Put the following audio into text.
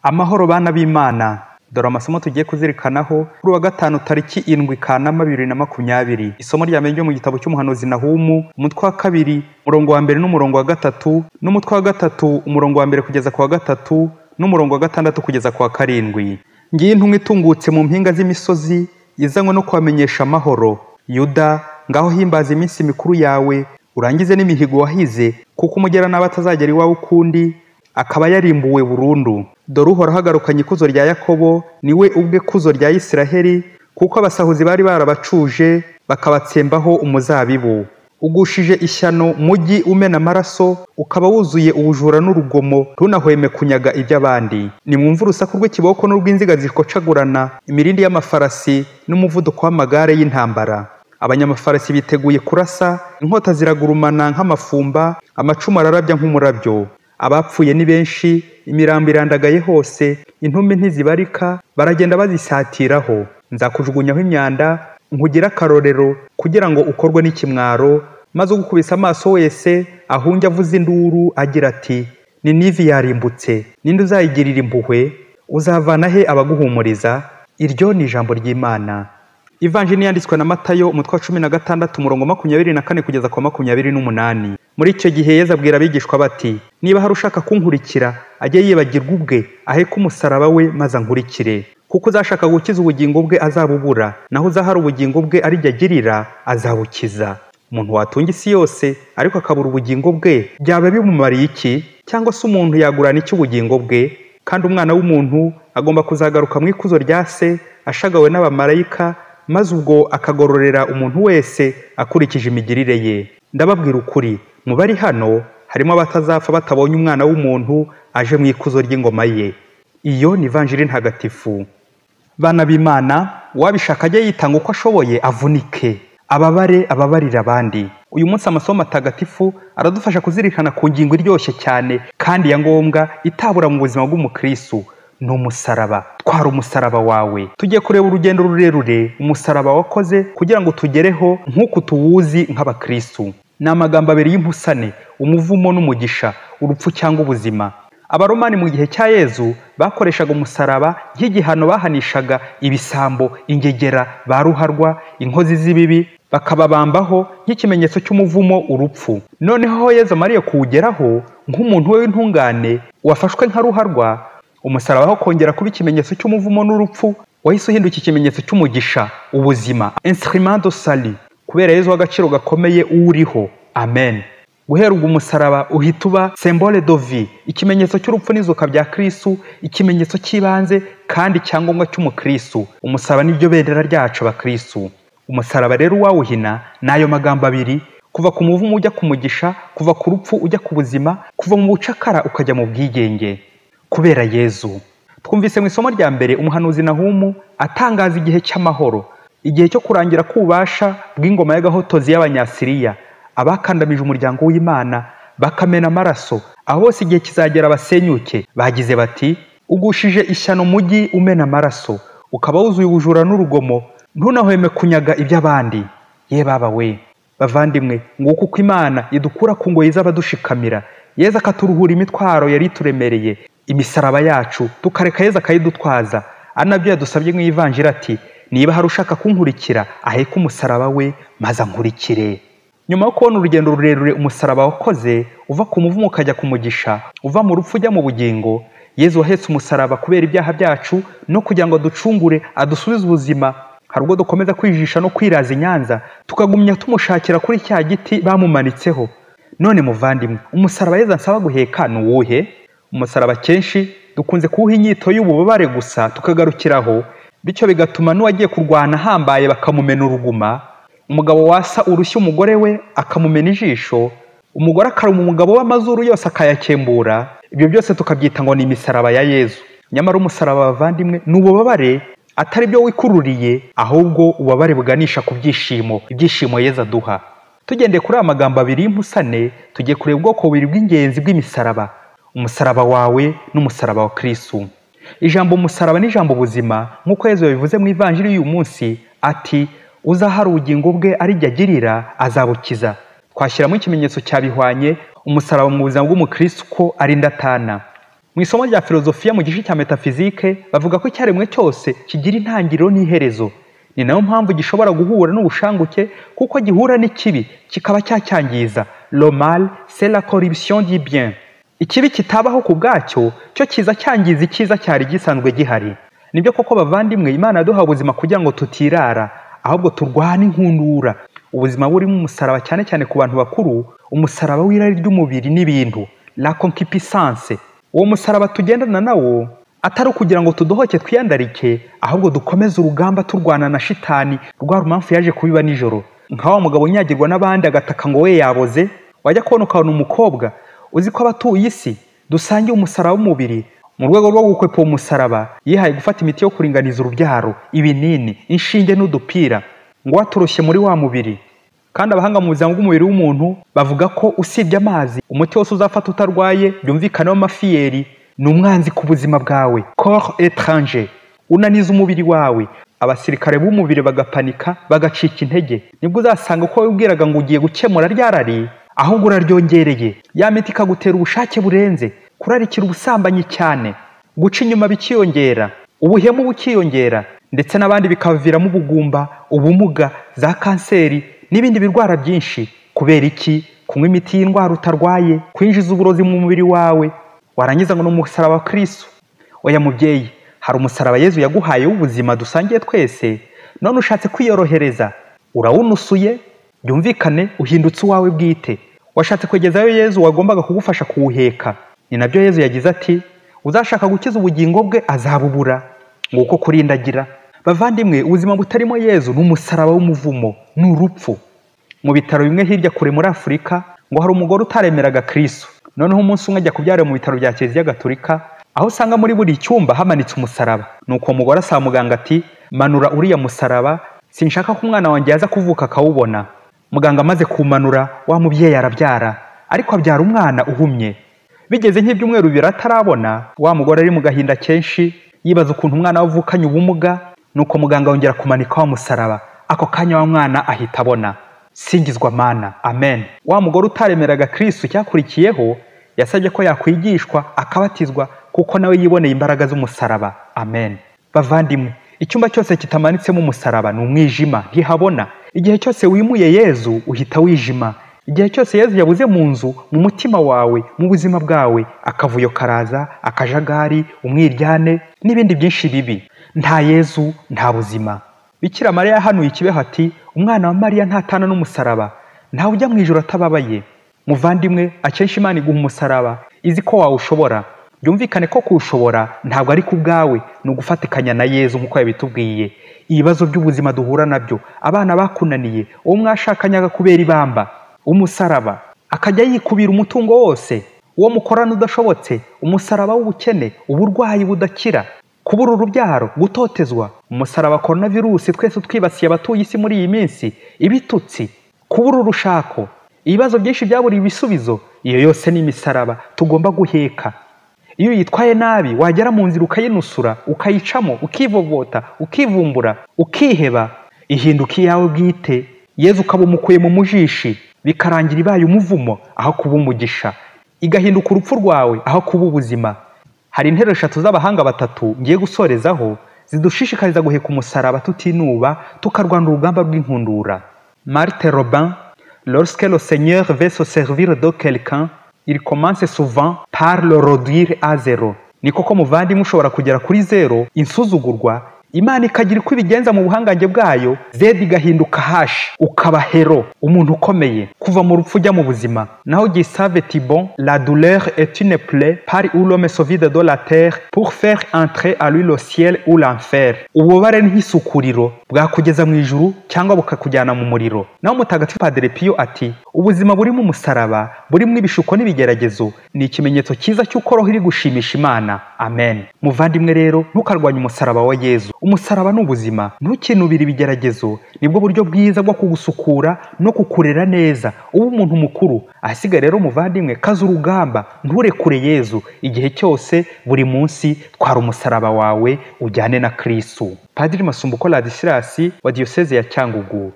Amahoro bana b'Imana, dore amasomo tugiye kuzirikanaho kuri wa gatanu tariki 7 Kanama 2020. Isomo rya mbere ryo mu gitabo cy'umuhanuzi Nahumu, umutwe wa 2 umurongo wa 2 n'umurongo wa 3, n'umutwe wa 3 umurongo wa 1 kugeza ku wa 3, n'umurongo wa 6 kugeza ku wa 7. Ngiye intumwa itungutse mu mpinga z'imisozi, izanywe no kubamenyesha amahoro. Yuda, ngaho himbaza iminsi mikuru yawe, urangize n'imihigo wahize, kuko umugera batazagera iwawe ukundi, akaba yarimbuwe burundu. Dore Uhoraho agarukanye ikuzo rya Yakobo, niwe ubwe kuzo rya Isiraheli, kuko abasahuzi bari barabacuje bakabatsembaho umuzabibu. Ugushije ishyano mugi umena amaraso, ukaba wuzuye ubujura n'urugomo, ntunahweme kunyaga iby'abandi. Nimwumve urusaku rw'ikiboko n'urw'inziga zikocagurana, imirindi y'amafarasi n'umuvuduko w'amagare y'intambara. Abanyamafarasi biteguye kurasa, inkota ziragurumana nk'amafumba, amacumu ararabya nk'umurabyo. Abapfuye ni benshi, imirambo irandagaye hose, intumbi ntizibarika, baragenda bazisatiraho. Nzakujugunyaho imyanda, nkugira akarorero, kugira ngo ukorwe n'ikimwaro, maze ugukubisa amaso wese ahunge avuza induru agira ati, Ninivi yarimbutse, ninde uzayigirira impuhwe? Uzavana he abaguhumuriza? Iryo ni ijambo ry'Imana. Ivanjili yanditswe na Matayo umutwe wa 16 umurongo 24 kugeza ku 28. Muri icyo gihe Yesu abwira abigishwa bati, niba hari ushaka kunkurikira, ajye yibagirwa ubwe, aheke umusaraba we maze ankurikire. Kuko uzashaka gukiza ubugingo bwe azabubura, naho uzahara ubugingo bwe ari jye agirira azabukiza. Umuntu watunga isi yose ariko akabura ubugingo bwe, byaba bimumariye iki? Cyangwa se umuntu yagurana iki ubugingo bwe? Kandi Umwana w'umuntu agomba kuzagaruka mu ikuzo rya Se, ashagawe n'abamarayika, maze ubwo akagororera umuntu wese akurikije imigirire ye. Ndababwira ukuri, mu bari hano harimo abatazapfa batabonye Umwana w'umuntu aje mu ikuzo ry'ingoma ye. Iyo ni Ivanjili ntagatifu. Bana b'Imana, wabishaka ajye yitanga uko ashoboye avunike, ababarira abandi. Uyu munsi amasomo matagatifu aradufasha kuzirikana ku ngingo iryoshye cyane kandi ya ngombwa itabura mu buzima bw'umukristo. Ni umusaraba. Twara umusaraba wawe. Tugiye kureba urugendo rurerure umusaraba wakoze kugira ngo tugereho nk'uko tuwuzi nk'abakristo. Ni amagambo abiri y'impusane, umuvumo n'umugisha, urupfu cyangwa ubuzima. Abaromani mu gihe cya Yezu bakoreshaga umusaraba nk'igihano bahanishaga ibisambo, ingegera, ba ruharwa, inkozi z'ibibi, bakababambaho nk'ikimenyetso cy'umuvumo, urupfu. Noneho Yezu amariye kuwugeraho nk'umuntu we w'intungane wafashwe nka ruharwa, umusaraba aho kongera kuba ikimenyetso cy'umuvumo n'urupfu, wahise uhinduka ikimenyetso cy'umugisha, ubuzima, instrument de salut, kubera Yezu w'agaciro gakomeye uwuriho. Amen. Guhera ubwo umusaraba uhita uba symbole de vie, ikimenyetso cy'urupfu n'izuka bya Kristo, ikimenyetso cy'ibanze kandi cyangombwa cy'umukristo. Umusaraba niryo bendera ryacu abakristo. Umusaraba rero wawuhina nayo magambo abiri, kuva ku muvumo ujya ku mugisha, kuva ku rupfu ujya ku buzima, kuva mu bucakara ukajya mu bwigenge. Kubera Yezu. Twumvise mu isomo rya mbere umuhanuzi Nahumu atangaza igihe cy'amahoro, igihe cyo kurangira k'ububasha bw'ingoma y'agahotozi y'Abanyasiriya, abakandamije umuryango w'Imana bakamena amaraso. Aho hose igihe kizagera basenyuke. Bagize bati, ugushije ishyano mugi umena amaraso, ukaba wuzuye ubujura n'urugomo, ntunahweme kunyaga iby'abandi. Ye baba we, bavandimwe, nguko uko Imana idukura ku ngoyi z'abadushikamira, Yezu akaturuhura imitwaro yari turemereye, imisaraba yacu, tukareka Yezu akayidutwaza. Anabyo yadusabye mu Ivanjili ati, niba hari ushaka kunkurikira, aheke umusaraba we maze ankurikire. Nyuma yo kubona urugendo rurerure umusaraba wakoze, uva ku muvumo ukajya ku mugisha, uva mu rupfu ujya mu bugingo, Yezu wahetse umusaraba kubera ibyaha byacu no kugira ngo aducungure, adusubize ubuzima. Hari ubwo dukomeza kwijisha no kwiraza inyanza, tukagumya tumushakira kuri cya giti bamumanitseho. None muvandimwe, umusaraba Yezu ansaba guheka ni uwuhe? Umusaraba kenshi dukunze kuwuha inyito y'ububabare gusa tukagarukiraho, bityo bigatuma n'uwagiye kurwana hambaye bakamumena uruguma, umugabo wasa urushyi umugore we akamumena ijisho, umugore akaruma umugabo w'amazuru yose akayakembura. Ibyo byose tukabyita ngo ni imisaraba ya Yezu. Nyamara umusaraba bavandimwe ni ububabare, atari byo wikururiye, ahubwo ububabare buganisha ku byishimo, ibyishimo Yezu aduha. Tugendeye kuri aya magambo abiri y'impusane, tugiye kureba ubwoko bubiri bw'ingenzi bw'imisaraba: umusaraba wawe n'umusaraba wa Kristo. Ijambo umusaraba n'ijambo ubuzima, nk'uko Yezu yabivuze mu Ivanjili y'uyu munsi ati, uzahara ubugingo bwe ari jye agirira azabukiza. Twashyiramo ikimenyetso cyabihwanye umusaraba mu buzima bw'umukristo ko ari ndatana. mu isomo rya filozofiya mu gice cya metafizike bavuga ko icyaremwe cyose kigira intangiriro n'iherezo. Ni nayo mpamvu gishobora guhura n'ubushanguke kuko gihura n'ikibi kikaba cyacyangiza. Le mal c'est la corruption du bien. Ikibi kitabaho ku bwacyo cyo kiza cyangiza icyiza cyari gisanzwe gihari. Nibyo koko bavandimwe, Imana yaduha ubuzima kugira ngo tutirara, ahubwo turwane inkundura. Ubuzima burimo umusaraba cyane cyane ku bantu bakuru, umusaraba w'irari ry'umubiri n'ibintu, la concupiscence. Uwo musaraba tugendana nawo atari ukugira ngo tudohoke twiyandarike, ahubwo dukomeze urugamba turwana na shitani rwa rumamfu yaje kubiba nijoro. Nka wa mugabo unyagirwa n'abandi agataka ngo we yaboze, wajya kubona ukabona umukobwa uzi ko abatuye isi dusangiye umusaraba w'umubiri. Mu rwego rwo gukwepa uwo musaraba yihaye gufata imiti yo kuringaniza urubyaro, ibinini, inshinge n'udupira ngo waturushye muri wa mubiri. Kandi abahanga mu buzima bw'umubiri w'umuntu bavuga ko usibye amazi, umuti wose uzafata utarwaye byumvikana w'amafiyeri ni umwanzi ku buzima bwawe. Corps étranger unaniza umubiri wawe, abasirikare b'umubiri bagapanika bagacika intege. Nibwo uzasanga uko wibwiraga ngo ugiye gukemura ryarari, ahubwo uraryongereye. Ya miti ikagutera ubushake burenze, kurarikira ubusambanyi cyane, guca inyuma bikiyongera, ubuhemu bukiyongera, ndetse n'abandi bikaviramo ubugumba, ubumuga, za kanseri n'ibindi birwara byinshi. Kubera iki? Kunywa imiti y'indwara utarwaye, kwinjiza uburozi mu mubiri wawe, warangiza ngo n'umusaraba wa Kristo. Oya mubyeyi, hari umusaraba Yezu yaguhaye w'ubuzima dusangiye twese, none ushatse kwiyorohereza, urawunusuye, byumvikane uhindutse uwawe bwite. Washatse kwegezayo Yezu wagombaga kugufasha kuwuheka. Ni nabyo Yezu yagize ati, uzashaka gukiza ubugingo bwe azabubura, nguko kurindagira. Bavandimwe, ubuzima butarimo Yezu ni umusaraba w'umuvumo, ni urupfu. Mu bitaro bimwe hirya kure muri Afurika ngo hari umugore utaremeraga Kristo. Noneho umunsi umwe ajya kubyarira mu bitaro bya Kiliziya Gatolika, aho usanga muri buri cyumba hamanitse umusaraba. Nuko umugore asaba muganga ati, manura uriya musaraba, sinshaka ko umwana wanjye yaza kuvuka akawubona. Muganga amaze kumanura, wa mubyeyi arabyara, ariko abyara umwana uhumye. Bigeze nk'ibyumweru bibiri atarabona, wa mugore ari mu gahinda kenshi, yibaza ukuntu umwana wavukanye ubumuga. Nuko muganga yongera kumanika wa musaraba, ako kanya wa mwana ahita abona. Singizwa Mana, amen. Wa mugore utaremeraga Kristo cyakurikiyeho yasabye ko yakwigishwa akabatizwa, kuko nawe yiboneye imbaraga z'umusaraba, amen. Bavandimwe, icyumba cyose kitamanitsemo umusaraba ni umwijima, ntihabona. Igihe cyose wimuye Yezu uhita wijima. Igihe cyose Yezu yabuze mu nzu, mu mutima wawe, mu buzima bwawe, akavuyo karaza, akajagari, umwiryane n'ibindi byinshi bibi. Nta Yezu nta buzima. Bikira Mariya yahanuye ikibeho ati, umwana wa Mariya ntatana n'umusaraba, ntawe ujya mu ijuru atababaye. Muvandimwe, akenshi Imana iguha umusaraba izi ko wawushobora. Byumvikane ko kuwushobora ntabwo ari ku bwawe, ni ugufatikanya na Yezu nk'uko yabitubwiye. Ibibazo by'ubuzima duhura nabyo, abana bakunaniye, uwo mwashakanye agakubera ibamba, umusaraba akajya yikubira umutungo wose, uwo mukorana udashobotse, umusaraba w'ubukene, uburwayi budakira, kubura urubyaro, gutotezwa, umusaraba coronavirus twese twibasiye abatuye isi muri iyi minsi, ibitutsi, kubura urushako, ibibazo byinshi byaburiye ibisubizo. Iyo yose ni imisaraba tugomba guheka. Iyo yitwaye nabi wagera mu nzira ukayinusura, ukayicamo, ukivovota, ukivumbura, ukiheba, ihinduka iyawe bwite. Yezu ukaba umukuye mu mujishi, bikarangira ibaye umuvumo aho kuba umugisha, igahinduka urupfu rwawe aho kuba ubuzima. Hari intero 3 z'abahanga batatu ngiye gusorezaho zidushishikariza guheka umusaraba tutinuba, tukarwana urugamba rw'inkundura. Marthe Robin, lorsque le Seigneur veut se servir de quelqu'un, il commence souvent par le réduire à zéro. Ni koko muvandimwe, ushobora kugera kuri zero, insuzugurwa, Imana ikagira uko ibigenza mu buhangange bwayo, zedi igahinduka hashi, ukaba hero, umuntu ukomeye, kuva mu rupfu ujya mu buzima. Naho Gustave Thibon, la douleur est une plaie par où l'homme se vide de la terre pour faire entrer à lui le ciel ou l'enfer. Ububabare nk'isukuriro bwakugeza mu ijuru cyangwa bukakujyana mu muriro. Naho Mutagatifu Padre Pio ati, ubuzima burimo umusaraba, burimo ibishuko n'ibigeragezo, ni ikimenyetso cyiza cy'uko roho iri gushimisha Imana, amen. Muvandimwe rero, ntukarwanye umusaraba wa Yezu. Umusaraba ni ubuzima, ntukinubire ibigeragezo, nibwo buryo bwiza bwo kugusukura no kukurera neza uba umuntu mukuru. Ahasiga rero muvandimwe, kaza urugamba, nturekure Yezu. Igihe cyose, buri munsi, twara umusaraba wawe ujyane na Kristo. Padiri Masumbuko Ladislas wa Diyoseze ya Cyangugu.